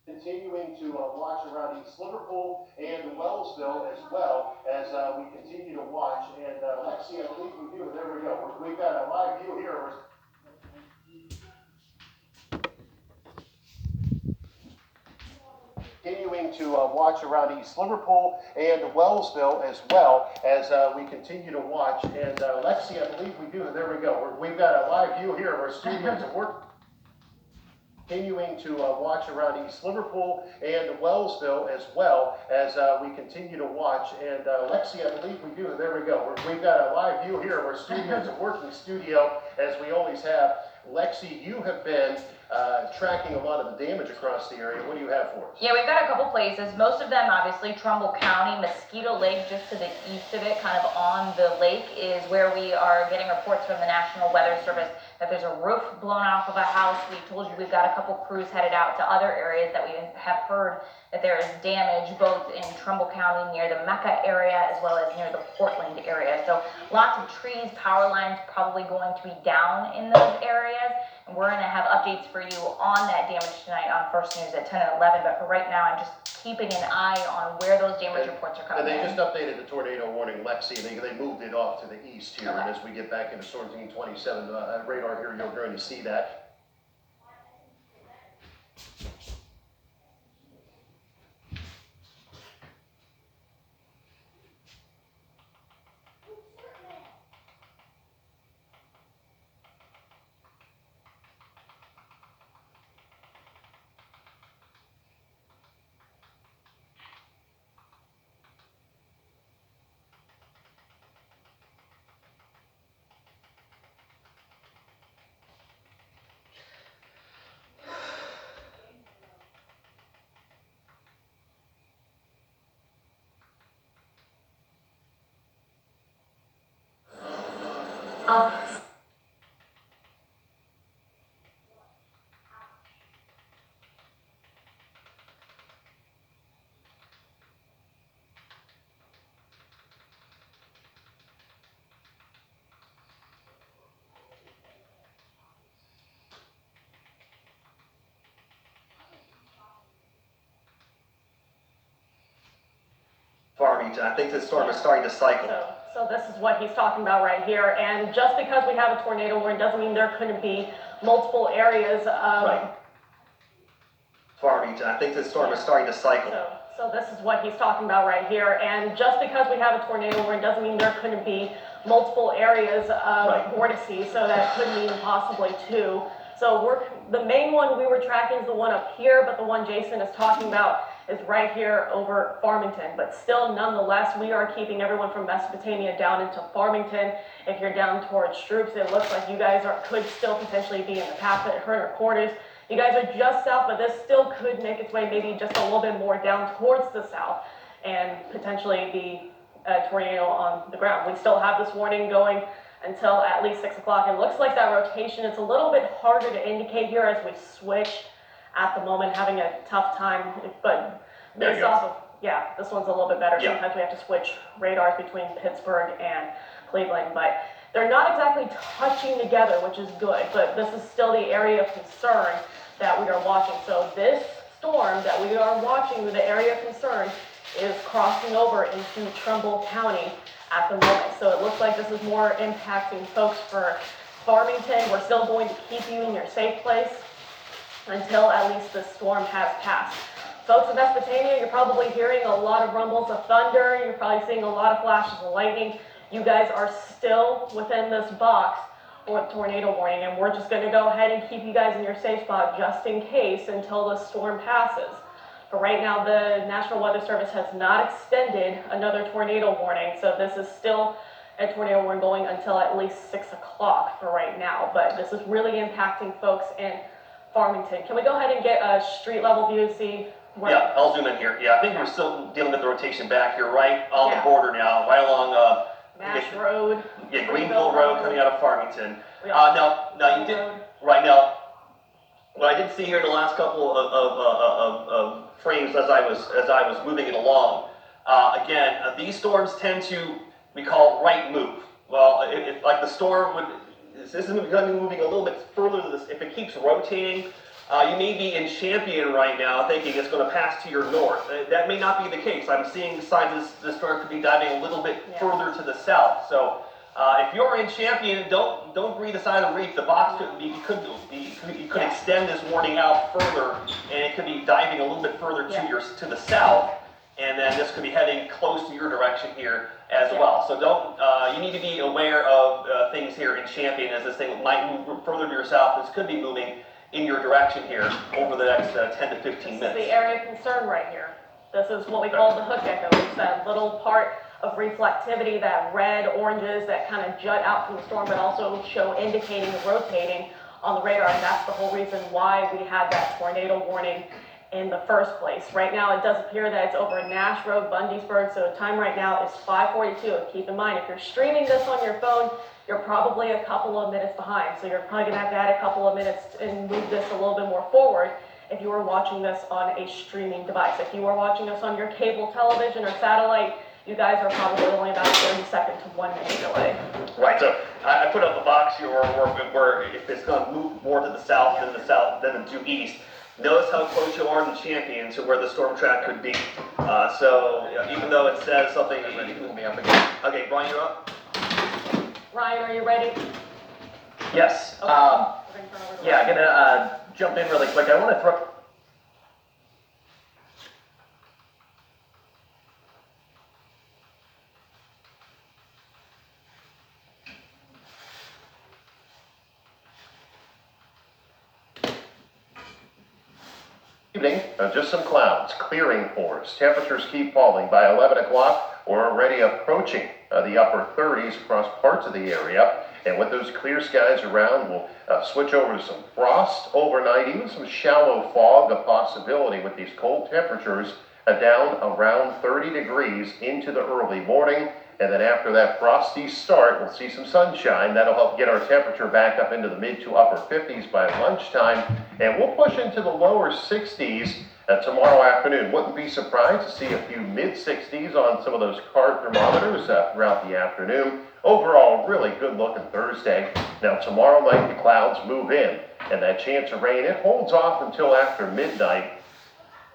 Continuing to watch around East Liverpool and Wellsville as well as we continue to watch. And Lexi, I believe we do. There we go. We've got a live view here. Continuing to watch around East Liverpool and Wellsville as well as we continue to watch. And Lexi, I believe we do. There we go. We've got a live view here of our studios at work. Continuing to watch around East Liverpool and Wellsville as well as we continue to watch. And Lexi, I believe we do. There we go. We've got a live view here of our studios, a working studio, as we always have. Lexi, you have been tracking a lot of the damage across the area. What do you have for us? Yeah, we've got a couple places. Most of them, obviously, Trumbull County, Mosquito Lake, just to the east of it, kind of on the lake, is where we are getting reports from the National Weather Service that there's a roof blown off of a house. We told you we've got a couple crews headed out to other areas that we have heard that there is damage, both in Trumbull County near the Mecca area as well as near the Portland area. So lots of trees, power lines probably going to be down in those areas. And we're going to have updates for you on that damage tonight on First News at 10 and 11. But for right now, I'm just keeping an eye on where those damage reports are coming in. And they just updated the tornado warning, Lexi. They moved it off to the east here. Okay. And as we get back into Storm Team 27 radar here, you're going to see that. Farmington. I think this storm is starting to cycle. So this is what he's talking about right here. And just because we have a tornado warning doesn't mean there couldn't be multiple areas of... Right. Farmington. I think this storm is starting to cycle. So this is what he's talking about right here. And just because we have a tornado warning doesn't mean there couldn't be multiple areas of vortices. So that could mean possibly two. So the main one we were tracking is the one up here, but the one Jason is talking about is right here over Farmington. But still, nonetheless, we are keeping everyone from Mesopotamia down into Farmington. If you're down towards Stroops, it looks like you guys could still potentially be in the path at Herner Corners. You guys are just south, but this still could make its way maybe just a little bit more down towards the south and potentially be a tornado on the ground. We still have this warning going until at least 6 o'clock. It looks like that rotation, it's a little bit harder to indicate here as we switch at the moment, having a tough time, but based off of, yeah, this one's a little bit better. Yeah. Sometimes we have to switch radars between Pittsburgh and Cleveland, but they're not exactly touching together, which is good, but this is still the area of concern that we are watching. So this storm that we are watching with the area of concern is crossing over into Trumbull County at the moment. So it looks like this is more impacting folks for Farmington. We're still going to keep you in your safe place until at least the storm has passed. Folks in Mesopotamia, you're probably hearing a lot of rumbles of thunder. You're probably seeing a lot of flashes of lightning. You guys are still within this box for the tornado warning, and we're just going to go ahead and keep you guys in your safe spot just in case until the storm passes. For right now, the National Weather Service has not extended another tornado warning, so this is still a tornado warning going until at least 6 o'clock for right now, but this is really impacting folks in Farmington. Can we go ahead and get a street level view to see where... Yeah, I'll zoom in here. Yeah, I think we're still dealing with the rotation back here, right on the border now, right along Nash Road. Yeah, Greenville Road coming out of Farmington. Now you did Road. right now. What I did see here in the last couple of frames as I was moving it along. Again, these storms tend to, we call right move. Well, if like the storm would, this is going to be moving a little bit further to this. If it keeps rotating, You may be in Champion right now thinking it's going to pass to your north. That may not be the case. I'm seeing signs this storm could be diving a little bit further to the south. So if you're in Champion, don't breathe a sigh of relief. The box could extend this warning out further, and it could be diving a little bit further to the south, and then this could be heading close to your direction here as well. So you need to be aware of things here in Champion as this thing might move further to your south. This could be moving in your direction here over the next 10 to 15 minutes. This is the area of concern right here. This is what we call the hook echo. It's that little part of reflectivity, that red, oranges that kind of jut out from the storm, but also show indicating and rotating on the radar. And that's the whole reason why we had that tornado warning in the first place. Right now, it does appear that it's over Nash Road, Bundesburg, so the time right now is 5:42. And keep in mind, if you're streaming this on your phone, you're probably a couple of minutes behind. So you're probably gonna have to add a couple of minutes and move this a little bit more forward if you are watching this on a streaming device. If you are watching this on your cable television or satellite, you guys are probably only about 30 seconds to 1 minute delay. Right, so I put up a box here where if it's going to move more to the south than due east. Notice how close you are in Champion to where the storm track could be. So even though it says something, you can be up again. Okay, Brian, you're up. Ryan, are you ready? Yes. Okay. We're gonna turn over to Yeah, I'm Ryan. gonna jump in really quick. I want to throw. Evening, just some clouds clearing for us. Temperatures keep falling. By 11 o'clock, we're already approaching the upper 30s across parts of the area. And with those clear skies around, we'll switch over to some frost overnight, even some shallow fog, a possibility with these cold temperatures down around 30 degrees into the early morning. And then after that frosty start, we'll see some sunshine. That'll help get our temperature back up into the mid to upper 50s by lunchtime. And we'll push into the lower 60s tomorrow afternoon. Wouldn't be surprised to see a few mid 60s on some of those car thermometers throughout the afternoon. Overall, really good looking Thursday. Now tomorrow night the clouds move in, and that chance of rain, it holds off until after midnight.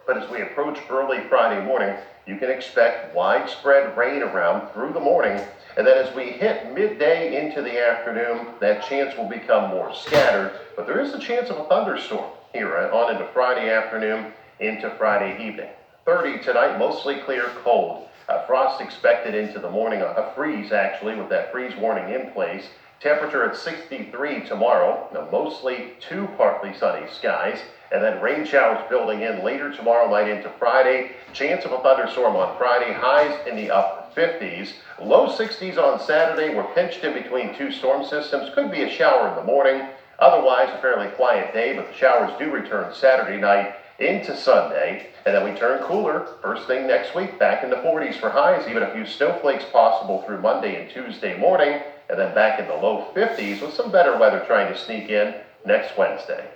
But as we approach early Friday morning, you can expect widespread rain around through the morning. And then as we hit midday into the afternoon, that chance will become more scattered. But there is a chance of a thunderstorm here on into Friday afternoon into Friday evening. 30 tonight, mostly clear, cold. Frost expected into the morning, a freeze actually, with that freeze warning in place. Temperature at 63 tomorrow, mostly to partly sunny skies. And then rain showers building in later tomorrow night into Friday. Chance of a thunderstorm on Friday, highs in the upper 50s. Low 60s on Saturday. We're pinched in between two storm systems. Could be a shower in the morning. Otherwise, a fairly quiet day, but the showers do return Saturday night into Sunday. And then we turn cooler first thing next week, back in the 40s for highs. Even a few snowflakes possible through Monday and Tuesday morning. And then back in the low 50s with some better weather trying to sneak in next Wednesday.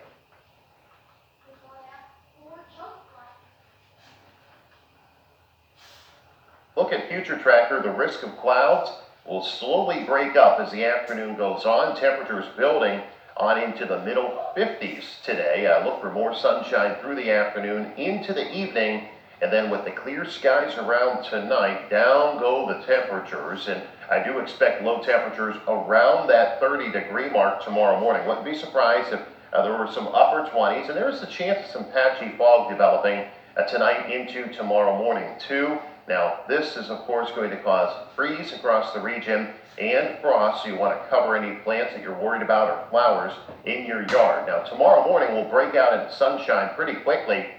Look at Future Tracker. The risk of clouds will slowly break up as the afternoon goes on. Temperatures building on into the middle 50s today. Look for more sunshine through the afternoon into the evening. And then with the clear skies around tonight, down go the temperatures. And I do expect low temperatures around that 30-degree mark tomorrow morning. Wouldn't be surprised if there were some upper 20s. And there is a chance of some patchy fog developing tonight into tomorrow morning too. Now, this is, of course, going to cause freeze across the region and frost, so you want to cover any plants that you're worried about or flowers in your yard. Now, tomorrow morning, we'll break out into sunshine pretty quickly.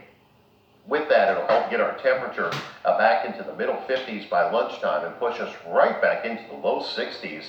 With that, it'll help get our temperature back into the middle 50s by lunchtime and push us right back into the low 60s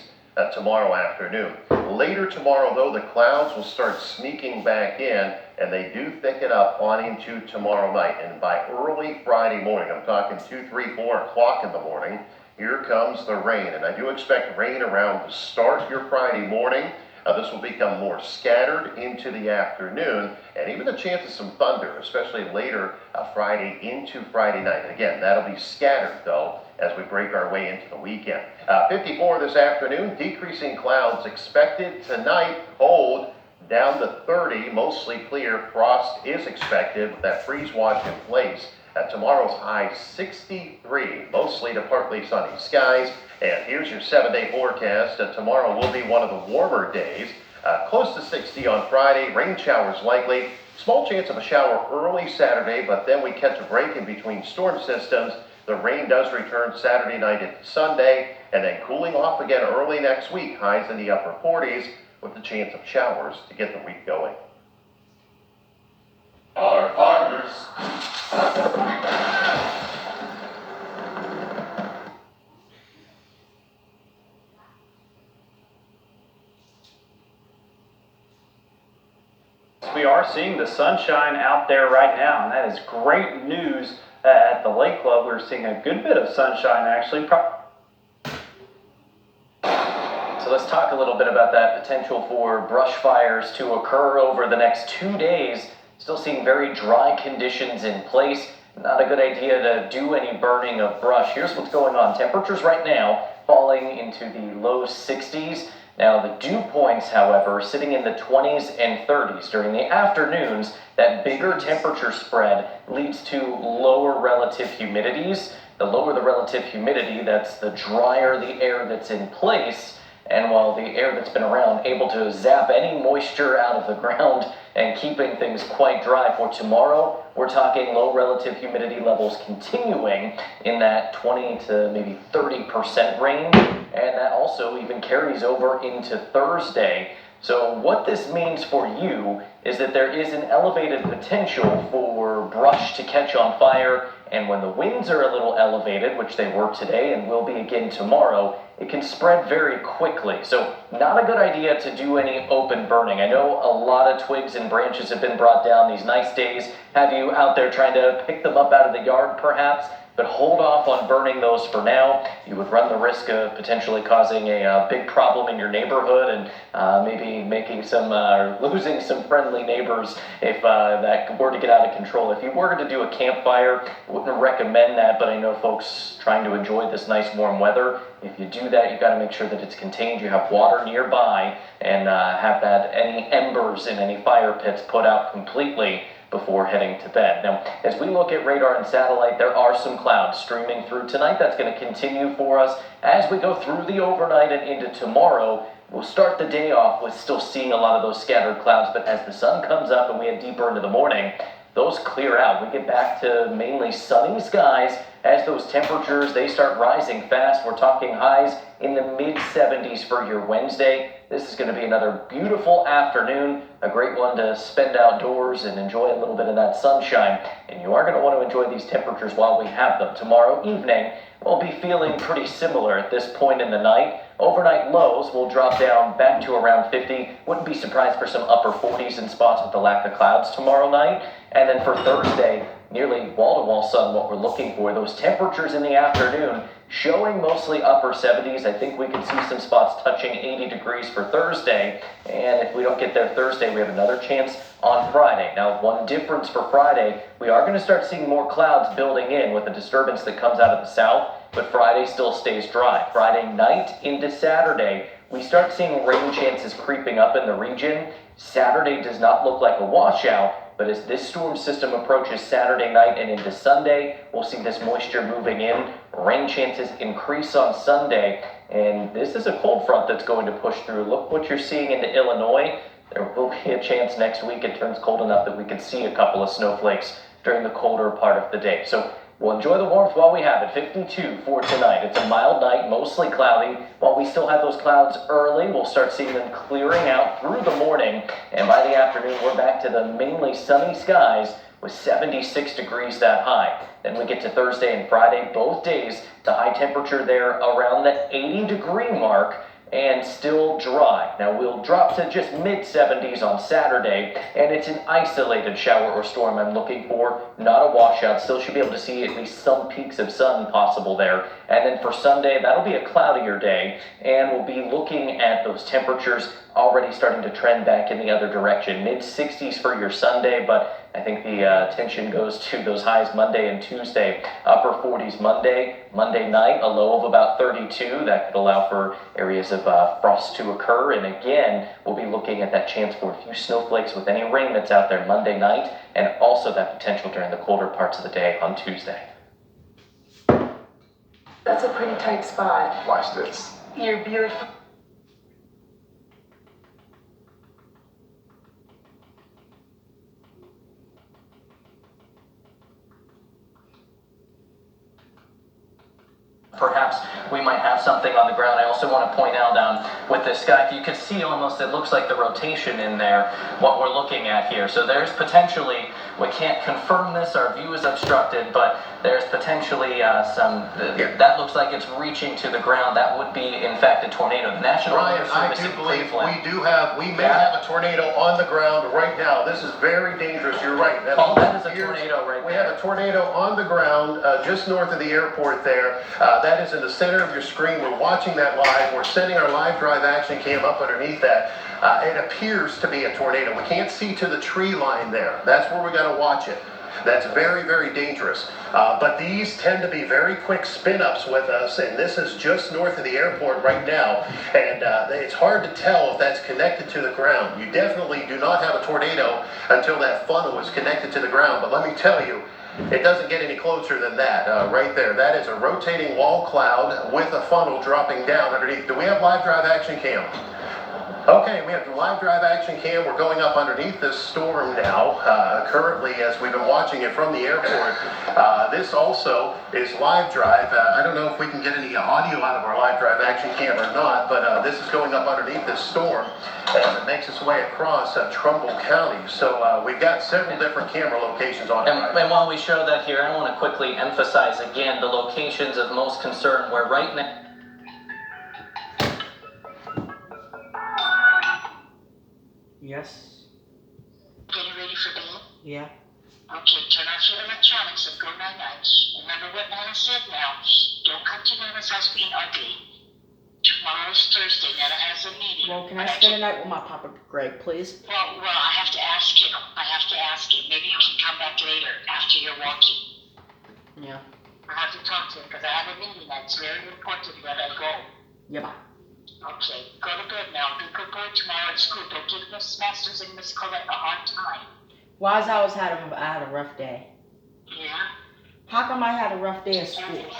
tomorrow afternoon. Later tomorrow, though, the clouds will start sneaking back in, and they do thicken up on into tomorrow night. And by early Friday morning, I'm talking 2, 3, 4 o'clock in the morning, here comes the rain. And I do expect rain around to start your Friday morning. This will become more scattered into the afternoon, and even a chance of some thunder, especially later Friday into Friday night. And again, that'll be scattered, though, as we break our way into the weekend. 54 this afternoon, decreasing clouds expected tonight, cold down to 30, mostly clear. Frost is expected with that freeze watch in place. Tomorrow's high 63, mostly to partly sunny skies. And here's your 7-day forecast. Tomorrow will be one of the warmer days. Close to 60 on Friday, rain showers likely. Small chance of a shower early Saturday, but then we catch a break in between storm systems. The rain does return Saturday night into Sunday, and then cooling off again early next week. Highs in the upper 40s with the chance of showers to get the week going. Our farmers. We are seeing the sunshine out there right now, and that is great news at the Lake Club. We're seeing a good bit of sunshine, actually. So let's talk a little bit about that potential for brush fires to occur over the next 2 days. Still seeing very dry conditions in place. Not a good idea to do any burning of brush. Here's what's going on. Temperatures right now falling into the low 60s. Now, the dew points, however, sitting in the 20s and 30s. During the afternoons, that bigger temperature spread leads to lower relative humidities. The lower the relative humidity, that's the drier the air that's in place. And while the air that's been around able to zap any moisture out of the ground and keeping things quite dry for tomorrow, we're talking low relative humidity levels continuing in that 20 to maybe 30% range. And that also even carries over into Thursday. So what this means for you is that there is an elevated potential for brush to catch on fire. And when the winds are a little elevated, which they were today and will be again tomorrow, it can spread very quickly. So not a good idea to do any open burning. I know a lot of twigs and branches have been brought down these nice days. Have you out there trying to pick them up out of the yard perhaps? But hold off on burning those for now. You would run the risk of potentially causing a big problem in your neighborhood and maybe making losing some friendly neighbors if that were to get out of control. If you were to do a campfire, wouldn't recommend that, but I know folks trying to enjoy this nice warm weather. If you do that, you've got to make sure that it's contained. You have water nearby and have that any embers in any fire pits put out completely before heading to bed. Now, as we look at radar and satellite, there are some clouds streaming through tonight. That's going to continue for us as we go through the overnight and into tomorrow. We'll start the day off with still seeing a lot of those scattered clouds, but as the sun comes up and we head deeper into the morning, those clear out. We get back to mainly sunny skies as those temperatures, they start rising fast. We're talking highs in the mid-70s for your Wednesday. This is going to be another beautiful afternoon, a great one to spend outdoors and enjoy a little bit of that sunshine. And you are going to want to enjoy these temperatures while we have them. Tomorrow evening, we'll be feeling pretty similar at this point in the night. Overnight lows will drop down back to around 50. Wouldn't be surprised for some upper 40s in spots with the lack of clouds tomorrow night. And then for Thursday, nearly wall-to-wall sun, what we're looking for. Those temperatures in the afternoon showing mostly upper 70s. I think we could see some spots touching 80 degrees for Thursday. And if we don't get there Thursday, we have another chance on Friday. Now, one difference for Friday, we are going to start seeing more clouds building in with the disturbance that comes out of the south, but Friday still stays dry. Friday night into Saturday, we start seeing rain chances creeping up in the region. Saturday does not look like a washout, but as this storm system approaches Saturday night and into Sunday, we'll see this moisture moving in. Rain chances increase on Sunday, and this is a cold front that's going to push through. Look what you're seeing into Illinois. There will be a chance next week it turns cold enough that we could see a couple of snowflakes during the colder part of the day. So we'll enjoy the warmth while we have it. 52 for tonight. It's a mild night, mostly cloudy. While we still have those clouds early, we'll start seeing them clearing out through the morning. And by the afternoon, we're back to the mainly sunny skies with 76 degrees that high. Then we get to Thursday and Friday, both days, the high temperature there around the 80-degree mark and still dry. Now we'll drop to just mid-70s on Saturday, and it's an isolated shower or storm I'm looking for, not a washout. Still should be able to see at least some peaks of sun possible there. And then for Sunday, that'll be a cloudier day, and we'll be looking at those temperatures already starting to trend back in the other direction. Mid-60s for your Sunday, but I think the attention goes to those highs Monday and Tuesday. Upper 40s Monday night, a low of about 32. That could allow for areas of frost to occur. And again, we'll be looking at that chance for a few snowflakes with any rain that's out there Monday night, and also that potential during the colder parts of the day on Tuesday. That's a pretty tight spot. Watch this. You're beautiful. Perhaps we might have something on the ground. I also want to point out with this sky, you can see almost, it looks like the rotation in there, what we're looking at here. So there's potentially, we can't confirm this, our view is obstructed, but there's potentially that looks like it's reaching to the ground. That would be, in fact, a tornado. The National Ryan, Weather I Service do in believe Cleveland. we may have a tornado on the ground right now. This is very dangerous, you're right. Paul, that is a tornado right We there. have a tornado on the ground, just north of the airport there. That is in the center of your screen. We're watching that live. We're sending our live drive action cam up underneath that. It appears to be a tornado. We can't see to the tree line there. That's where we got to watch it. That's very, very dangerous. But these tend to be very quick spin-ups with us, and this is just north of the airport right now. And it's hard to tell if that's connected to the ground. You definitely do not have a tornado until that funnel is connected to the ground. But let me tell you, it doesn't get any closer than that. Right there, that is a rotating wall cloud with a funnel dropping down underneath. Do we have live drive action cam? Okay, we have the live drive action cam. We're going up underneath this storm now, currently, as we've been watching it from the airport. This also is live drive. I don't know if we can get any audio out of our live drive action cam or not, but this is going up underneath this storm as it makes its way across Trumbull County. So we've got several different camera locations on it. And while we show that here, I want to quickly emphasize again the locations of most concern, where right now. Yes. Getting ready for bed? Yeah. Okay, turn off your electronics and go night-night. Remember what Nana said now. Don't come to Nana's house being ugly. Tomorrow's Thursday. Nana has a meeting. Well, can I spend the night with my Papa Greg, please? Well, I have to ask him. Maybe you can come back later after you're walking. Yeah. I have to talk to him because I have a meeting that's very important that I go. Yeah, bye. Okay, go to bed now. Be a good boy tomorrow at school. Don't give Miss Masters and Miss Colette a hard time. Why is I always had a rough day? Yeah? How come I had a rough day at school? Alright,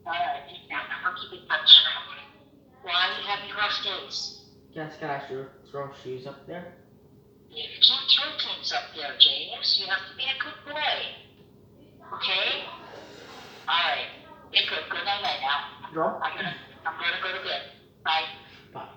I'll keep in touch. Why are you having rough days? Guess can I throw shoes up there? You can't throw things up there, James. You have to be a good boy. Okay? Alright. Be good. Good night now. Draw? I'm gonna go to bed. Bye. Bye.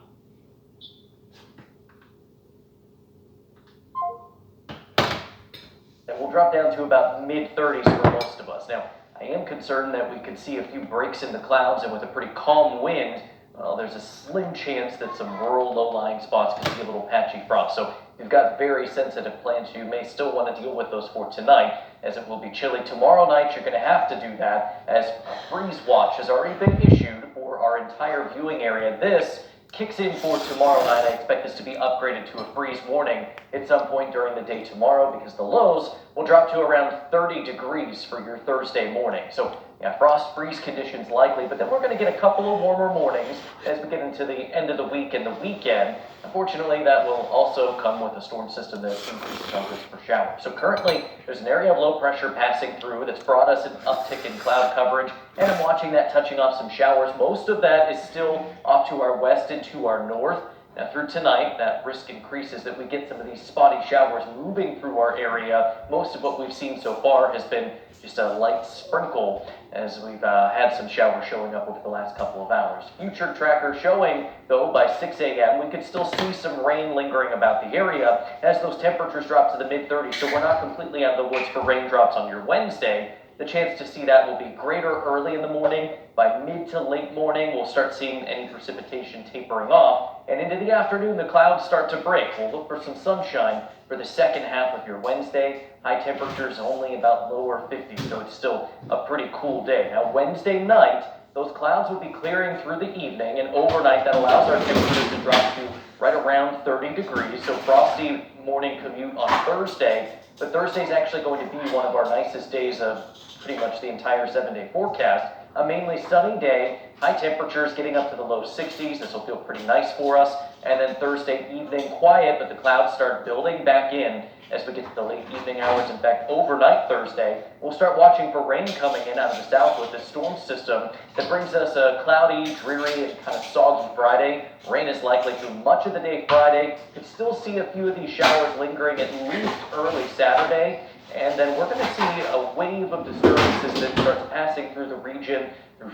And we'll drop down to about mid-30s for most of us. Now, I am concerned that we could see a few breaks in the clouds, and with a pretty calm wind, well, there's a slim chance that some rural low-lying spots could see a little patchy frost. So if you've got very sensitive plants, you may still want to deal with those for tonight, as it will be chilly. Tomorrow night, you're going to have to do that, as a freeze watch has already been issued for our entire viewing area. This kicks in for tomorrow night. I expect this to be upgraded to a freeze warning at some point during the day tomorrow, because the lows will drop to around 30 degrees for your Thursday morning. So yeah, frost freeze conditions likely, but then we're going to get a couple of warmer mornings as we get into the end of the week and the weekend. Unfortunately, that will also come with a storm system that increases our risk for showers. So currently, there's an area of low pressure passing through that's brought us an uptick in cloud coverage, and I'm watching that touching off some showers. Most of that is still off to our west and to our north. Now through tonight, that risk increases that we get some of these spotty showers moving through our area. Most of what we've seen so far has been just a light sprinkle, as we've had some showers showing up over the last couple of hours. Future tracker showing, though, by 6 a.m. we could still see some rain lingering about the area as those temperatures drop to the mid-30s, so we're not completely out of the woods for raindrops on your Wednesday. The chance to see that will be greater early in the morning. By mid to late morning, we'll start seeing any precipitation tapering off. And into the afternoon, the clouds start to break. We'll look for some sunshine for the second half of your Wednesday. High temperatures only about lower 50s, so it's still a pretty cool day. Now, Wednesday night, those clouds will be clearing through the evening, and overnight that allows our temperatures to drop to right around 30 degrees. So frosty morning commute on Thursday, but Thursday is actually going to be one of our nicest days of pretty much the entire 7-day forecast. A mainly sunny day, high temperatures getting up to the low 60s. This will feel pretty nice for us. And then Thursday evening, quiet, but the clouds start building back in as we get to the late evening hours. In fact, overnight Thursday, we'll start watching for rain coming in out of the south with this storm system that brings us a cloudy, dreary, and kind of soggy Friday. Rain is likely through much of the day Friday. Could still see a few of these showers lingering at least early Saturday. And then we're going to see a wave of disturbances that starts passing through the region through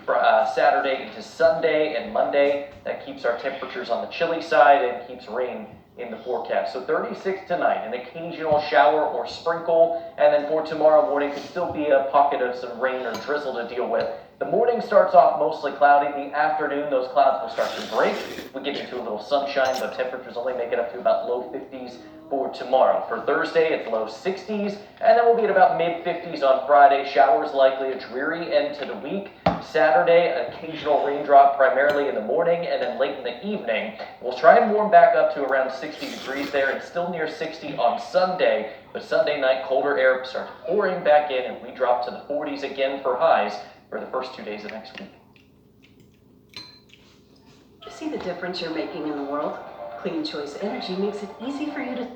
Saturday into Sunday and Monday. That keeps our temperatures on the chilly side and keeps rain in the forecast. So 36 tonight, an occasional shower or sprinkle, and then for tomorrow morning could still be a pocket of some rain or drizzle to deal with. The morning starts off mostly cloudy. The afternoon, those clouds will start to break. We get into a little sunshine, but temperatures only make it up to about low 50s for tomorrow. For Thursday, it's low 60s, and then we'll be at about mid 50s on Friday. Showers likely, a dreary end to the week. Saturday, occasional raindrop primarily in the morning, and then late in the evening. We'll try and warm back up to around 60 degrees there, and still near 60 on Sunday. But Sunday night, colder air starts pouring back in, and we drop to the 40s again for highs for the first 2 days of next week. See the difference you're making in the world? Clean Choice Energy makes it easy for you to